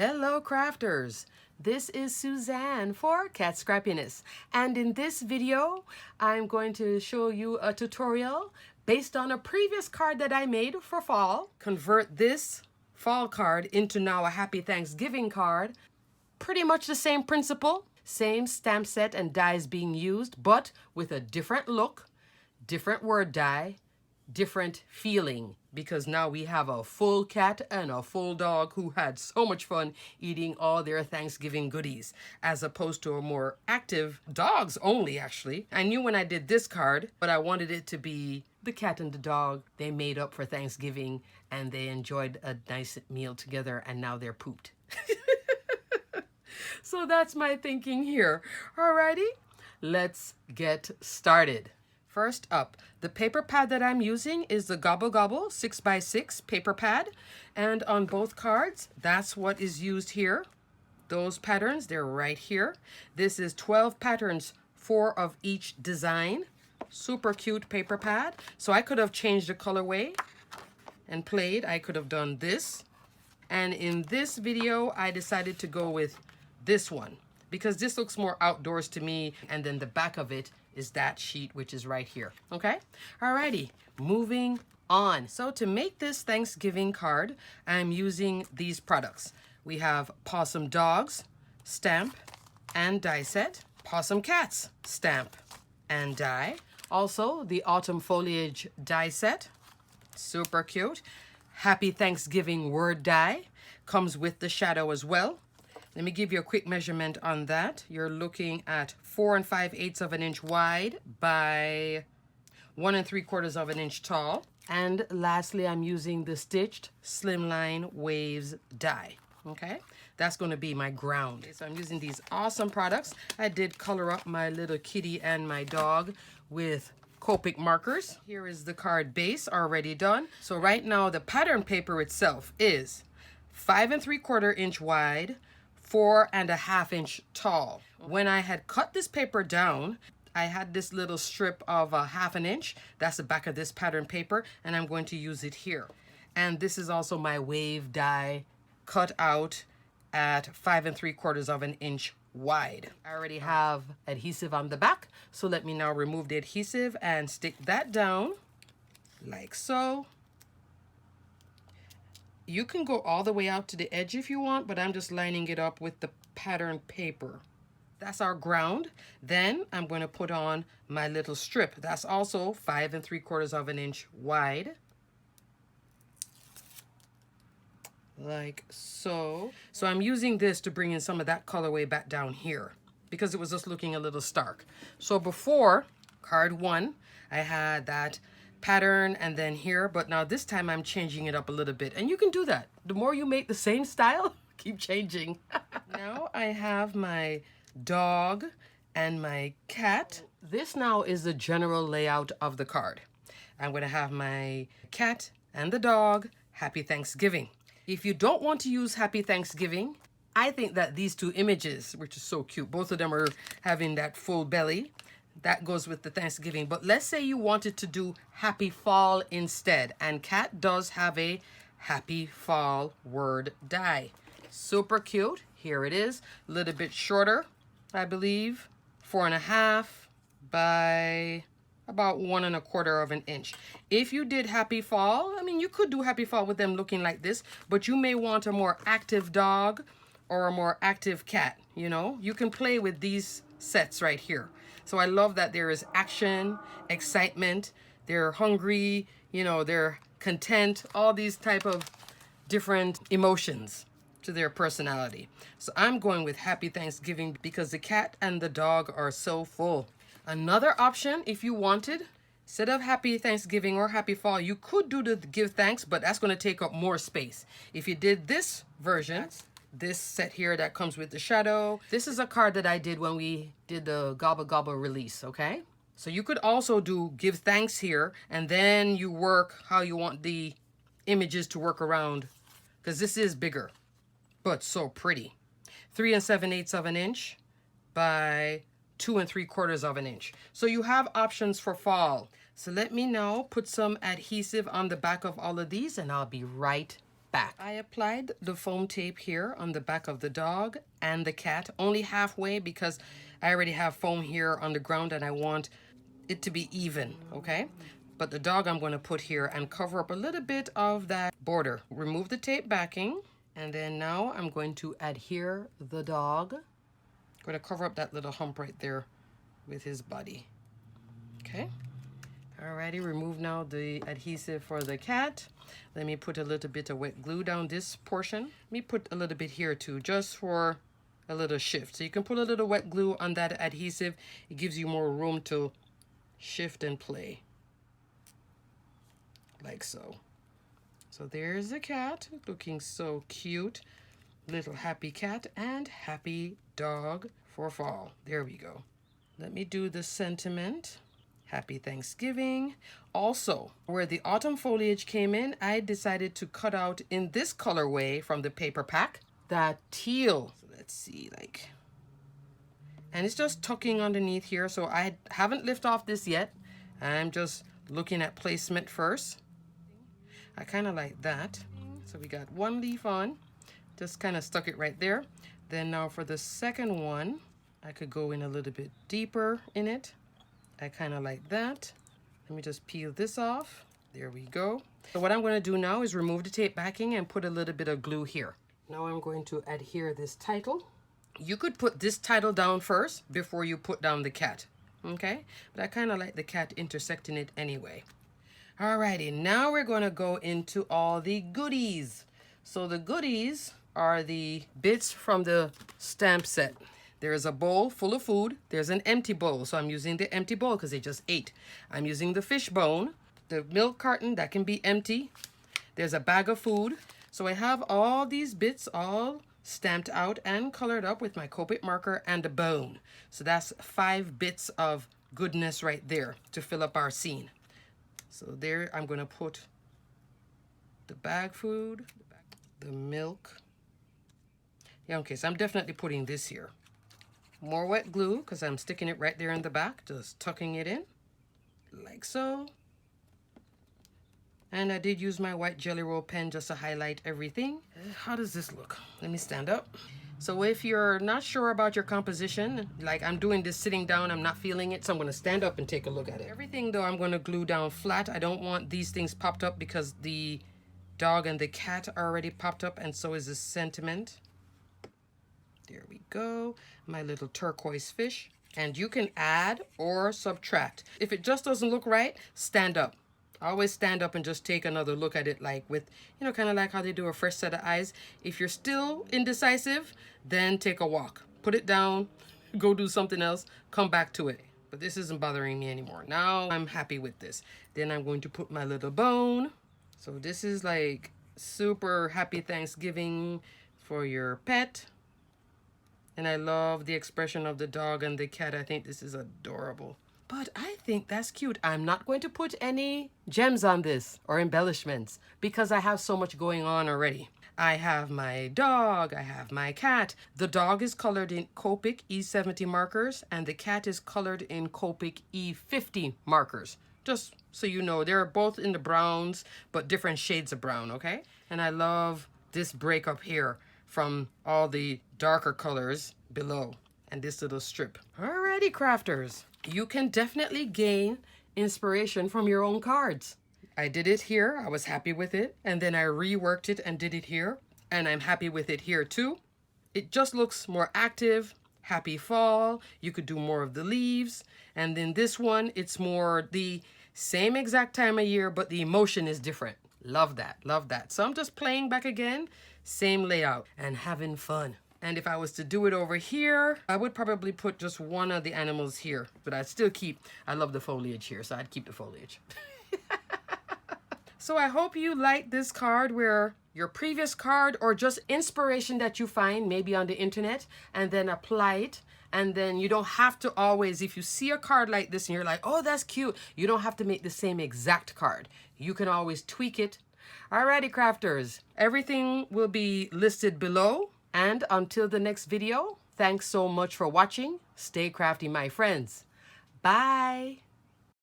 Hello crafters, this is Suzanne for Cat Scrappiness, and in this video I'm going to show you a tutorial based on a previous card that I made for fall. Convert this fall card into now a Happy Thanksgiving card. Pretty much the same principle, same stamp set and dies being used, but with a different look, different word die, different feeling, because now we have a full cat and a full dog who had so much fun eating all their Thanksgiving goodies, as opposed to a more active dogs only. Actually, I knew when I did this card, but I wanted it to be the cat and the dog. They made up for Thanksgiving and they enjoyed a nice meal together, and now they're pooped. So that's my thinking here. Alrighty, let's get started. First up, the paper pad that I'm using is the Gobble Gobble 6x6 paper pad. And on both cards, that's what is used here. Those patterns, they're right here. This is 12 patterns, 4 of each design. Super cute paper pad. So I could have changed the colorway and played. I could have done this. And in this video, I decided to go with this one because this looks more outdoors to me. And then the back of it is that sheet, which is right here. Okay, alrighty, moving on. So to make this Thanksgiving card, I'm using these products. We have Pawsome Dogs stamp and die set, Pawsome Cats stamp and die, also the Autumn Foliage die set, super cute. Happy Thanksgiving word die comes with the shadow as well. Let me give you a quick measurement on that. You're looking at 4 5/8 of an inch wide by 1 3/4 of an inch tall. And lastly, I'm using the stitched Slimline Waves die. Okay, that's going to be my ground. Okay, so I'm using these awesome products. I did color up my little kitty and my dog with Copic markers. Here is the card base already done. So right now the pattern paper itself is 5 3/4 inch wide, 4 1/2 inch tall. When I had cut this paper down, I had this little strip of 1/2 inch. That's the back of this pattern paper, and I'm going to use it here. And this is also my wave die cut out at 5 3/4 of an inch wide. I already have adhesive on the back, so let me now remove the adhesive and stick that down like so. You can go all the way out to the edge if you want, but I'm just lining it up with the pattern paper. That's our ground. Then I'm going to put on my little strip. That's also 5 3/4 of an inch wide. Like so. So I'm using this to bring in some of that colorway back down here because it was just looking a little stark. So before, card 1, I had that pattern and then here, but now this time I'm changing it up a little bit, and you can do that. The more you make the same style, keep changing. Now I have my dog and my cat. This now is the general layout of the card. I'm going to have my cat and the dog, Happy Thanksgiving. If you don't want to use Happy Thanksgiving, I think that these two images, which is so cute, both of them are having that full belly. That goes with the Thanksgiving. But let's say you wanted to do Happy Fall instead. And cat does have a Happy Fall word die. Super cute. Here it is. A little bit shorter, I believe. 4 1/2 by about 1 1/4 of an inch. If you did Happy Fall, I mean, you could do Happy Fall with them looking like this, but you may want a more active dog or a more active cat. You know, you can play with these sets right here. So I love that there is action, excitement, they're hungry, you know, they're content, all these type of different emotions to their personality. So I'm going with Happy Thanksgiving because the cat and the dog are so full. Another option, if you wanted, instead of Happy Thanksgiving or Happy Fall, you could do the Give Thanks, but that's going to take up more space. If you did this version, this set here that comes with the shadow, this is a card that I did when we did the Gobble Gobble release, okay? So you could also do Give Thanks here, and then you work how you want the images to work around, because this is bigger, but so pretty. 3 7/8 of an inch by 2 3/4 of an inch. So you have options for fall. So let me now put some adhesive on the back of all of these, and I'll be right back. I applied the foam tape here on the back of the dog and the cat, only halfway because I already have foam here on the ground and I want it to be even, okay? But the dog I'm going to put here and cover up a little bit of that border. Remove the tape backing, and then now I'm going to adhere the dog. I'm going to cover up that little hump right there with his body. Okay. Alrighty, remove now the adhesive for the cat. Let me put a little bit of wet glue down this portion. Let me put a little bit here too, just for a little shift. So you can put a little wet glue on that adhesive. It gives you more room to shift and play. Like so. So there's the cat, looking so cute. Little happy cat and happy dog for fall. There we go. Let me do the sentiment. Happy Thanksgiving. Also, where the autumn foliage came in, I decided to cut out in this colorway from the paper pack, that teal. So let's see, like, and it's just tucking underneath here. So I haven't lifted off this yet. I'm just looking at placement first. I kind of like that. So we got one leaf on, just kind of stuck it right there. Then now for the second one, I could go in a little bit deeper in it. I kind of like that. Let me just peel this off. There we go. So what I'm going to do now is remove the tape backing and put a little bit of glue here. Now I'm going to adhere this title. You could put this title down first before you put down the cat. Okay? But I kind of like the cat intersecting it anyway. Alrighty, now we're going to go into all the goodies. So the goodies are the bits from the stamp set. There's a bowl full of food. There's an empty bowl. So I'm using the empty bowl because they just ate. I'm using the fish bone, the milk carton that can be empty. There's a bag of food. So I have all these bits all stamped out and colored up with my Copic marker and a bone. So that's 5 bits of goodness right there to fill up our scene. So there I'm going to put the bag food, the milk. Yeah, okay, so I'm definitely putting this here. More wet glue because I'm sticking it right there in the back, just tucking it in like so. And I did use my white Jelly Roll pen just to highlight everything. How does this look? Let me stand up. So if you're not sure about your composition, like I'm doing this sitting down, I'm not feeling it, so I'm going to stand up and take a look at it. Everything though I'm going to glue down flat. I don't want these things popped up because the dog and the cat are already popped up, and so is the sentiment. There we go. My little turquoise fish. And you can add or subtract. If it just doesn't look right, stand up. Always stand up and just take another look at it, like with, you know, kind of like how they do a fresh set of eyes. If you're still indecisive, then take a walk. Put it down, go do something else, come back to it. But this isn't bothering me anymore. Now I'm happy with this. Then I'm going to put my little bone. So this is like super happy Thanksgiving for your pet. And I love the expression of the dog and the cat. I think this is adorable. But I think that's cute. I'm not going to put any gems on this or embellishments because I have so much going on already. I have my dog, I have my cat. The dog is colored in Copic E70 markers and the cat is colored in Copic E50 markers. Just so you know, they're both in the browns, but different shades of brown, okay? And I love this breakup here from all the darker colors below and this little strip. Alrighty, crafters. You can definitely gain inspiration from your own cards. I did it here. I was happy with it. And then I reworked it and did it here. And I'm happy with it here too. It just looks more active. Happy fall. You could do more of the leaves. And then this one, it's more the same exact time of year, but the emotion is different. Love that. Love that. So I'm just playing back again. Same layout and having fun. And if I was to do it over here, I would probably put just one of the animals here, but I'd still keep, I love the foliage here, so I'd keep the foliage. So I hope you like this card where your previous card or just inspiration that you find maybe on the internet and then apply it. And then you don't have to always, if you see a card like this and you're like, oh, that's cute, you don't have to make the same exact card. You can always tweak it. Alrighty, crafters, everything will be listed below. And until the next video, thanks so much for watching. Stay crafty, my friends. Bye.